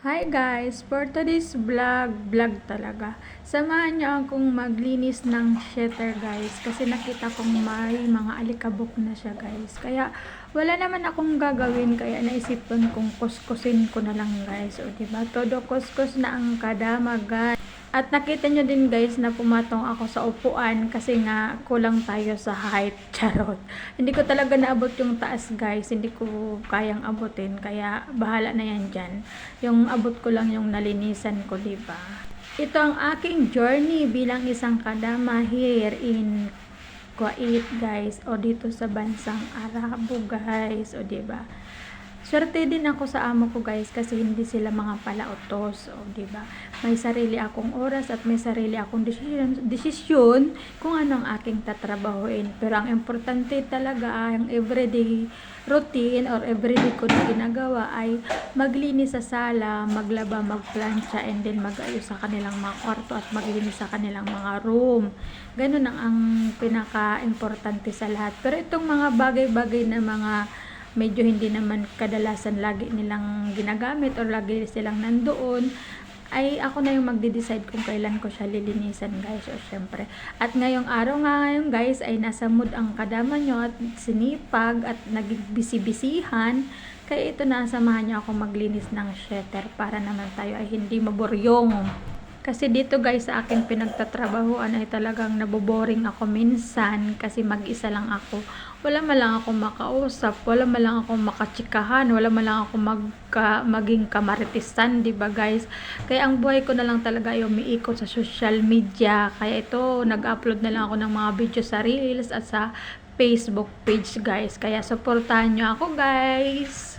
Hi guys! For today's vlog talaga. Samahan niyo akong maglinis ng sheeter guys. Kasi nakita kong may mga alikabok na siya guys. Kaya wala naman akong gagawin. Kaya naisipan kong kuskusin ko na lang guys. O diba? Todo kuskus na ang kadama guys. At nakita nyo din guys na pumatong ako sa upuan kasi nga kulang tayo sa height. Charot. Hindi ko talaga naabot yung taas guys. Hindi ko kayang abutin. Kaya bahala na yan dyan. Yung abot ko lang yung nalinisan ko, diba? Ito ang aking journey bilang isang kadama here in Kuwait guys. O dito sa bansang Arabo guys. O diba? Swerte din ako sa amo ko guys kasi hindi sila mga palautos, o di ba? May sarili akong oras at may sarili akong desisyon kung ano ang aking tatrabahuin. Pero ang importante talaga ang everyday routine or everyday ko na ginagawa ay maglinis sa sala, maglaba, magplancha, and then mag-ayos sa kanilang mga kwarto at maglinis sa kanilang mga room. Ganun ang pinaka-importante sa lahat. Pero itong mga bagay-bagay na mga medyo hindi naman kadalasan lagi nilang ginagamit or lagi silang nandoon, ay ako na yung magde-decide kung kailan ko siya lilinisan guys. O syempre, at ngayong araw nga ngayon guys ay nasa mood ang kadama nyo at sinipag at nagbisi-bisihan, kaya ito na, samahan nyo ako maglinis ng sheeter para naman tayo ay hindi maburyong. Kasi dito guys sa akin pinagtatrabahuan ay talagang naboboring ako minsan kasi mag-isa lang ako. Wala man lang ako makausap, wala man lang ako makachikahan, wala man lang ako maging kamaritisan, di ba guys? Kaya ang buhay ko na lang talaga ay umiikot sa social media. Kaya ito, nag-upload na lang ako ng mga video sa Reels at sa Facebook page guys. Kaya supportahan nyo ako guys.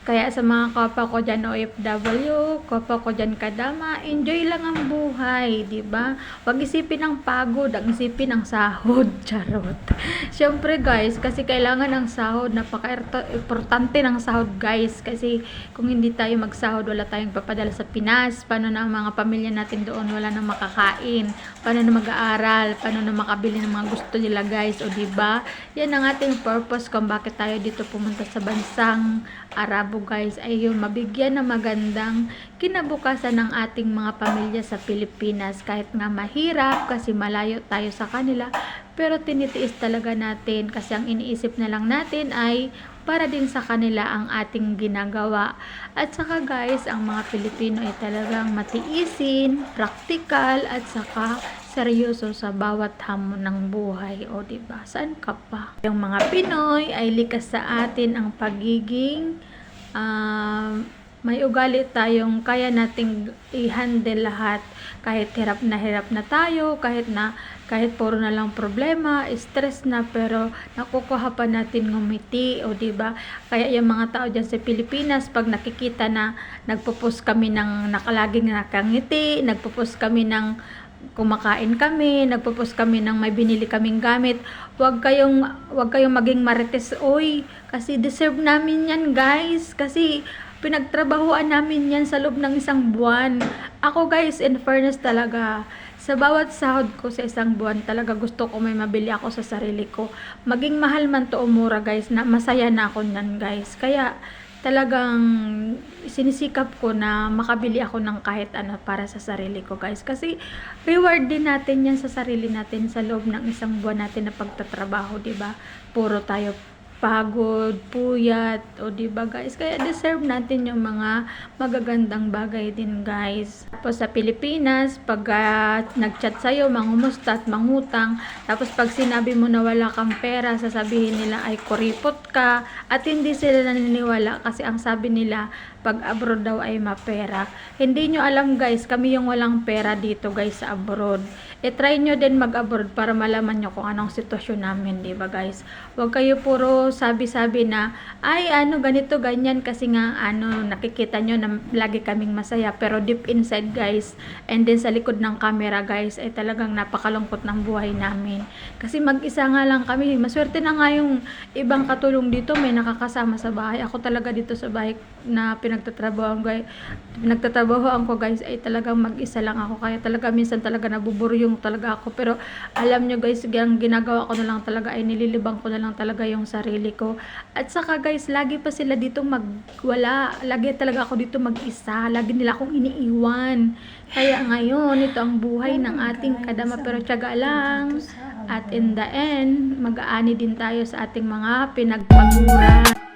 Kaya sa mga kapwa ko dyan OFW, kapwa ko dyan kadama, enjoy lang ang buhay, di ba? Huwag isipin ang pagod, ang isipin ang sahod, charot. Siyempre guys, kasi kailangan ng sahod, napaka-importante ng sahod guys, kasi kung hindi tayo magsahod, wala tayong papadala sa Pinas, paano na ang mga pamilya natin doon, wala nang makakain, paano na mag-aaral, paano na makabili ng mga gusto nila guys, o di ba? Yan ang ating purpose kung bakit tayo dito pumunta sa bansang Arabo guys, ay yung mabigyan ng magandang kinabukasan ng ating mga pamilya sa Pilipinas. Kahit nga mahirap kasi malayo tayo sa kanila, pero tinitiis talaga natin kasi ang iniisip na lang natin ay para din sa kanila ang ating ginagawa. At saka guys, ang mga Pilipino ay talagang matiisin, praktikal, at saka seryoso sa bawat hamon ng buhay. O diba? Saan ka pa? Yung mga Pinoy ay likas sa atin ang pagiging may ugali tayong kaya nating i-handle lahat. Kahit hirap na tayo, kahit puro na lang problema, stress na, pero nakukuha pa natin ngumiti, o diba? Kaya yung mga tao dyan sa Pilipinas, pag nakikita na nagpo-post kami ng nakalaging nakangiti, nagpo-post kami ng kumakain kami, nagpo-post kami ng may binili kaming gamit, wag kayong maging marites, oy, kasi deserve namin yan guys, kasi pinagtrabahuan namin yan sa loob ng isang buwan. Ako guys, in fairness talaga, sa bawat sahod ko sa isang buwan, talaga gusto ko may mabili ako sa sarili ko. Maging mahal man to o mura guys, na masaya na ako nan guys. Kaya talagang sinisikap ko na makabili ako ng kahit ano para sa sarili ko guys. Kasi reward din natin yan sa sarili natin sa loob ng isang buwan natin na pagtatrabaho, diba? Puro tayo pagod, puyat, o diba guys? Kaya deserve natin yung mga magagandang bagay din guys. Tapos sa Pilipinas, pag nagchat sa'yo, mangumusta at mangutang, tapos pag sinabi mo na wala kang pera, sasabihin nila ay kuripot ka, at hindi sila naniniwala kasi ang sabi nila, pag abroad daw ay mapera. Hindi nyo alam guys, kami yung walang pera dito guys sa abroad. Try nyo din mag-abroad para malaman nyo kung anong sitwasyon namin, diba guys? Huwag kayo puro sabi-sabi na, ay ano ganito, ganyan, kasi nga ano, nakikita nyo na lagi kaming masaya, pero deep inside guys, and then sa likod ng camera guys, ay talagang napakalungkot ng buhay namin. Kasi mag-isa nga lang kami, maswerte na nga yung ibang katulong dito, may nakakasama sa bahay. Ako talaga dito sa bahay na pinagtatrabahoan ko guys ay talagang mag-isa lang ako. Kaya talaga minsan talaga nabuburyong talaga ako. Pero alam nyo guys, ang ginagawa ko na lang talaga ay nililibang ko na lang talaga yung sarili ko. At saka guys, lagi pa sila dito wala. Lagi talaga ako dito mag-isa. Lagi nila akong iniiwan. Kaya ngayon, ito ang buhay ng ating kadama. Pero tiyaga lang. At in the end, mag-aani din tayo sa ating mga pinagpaguran.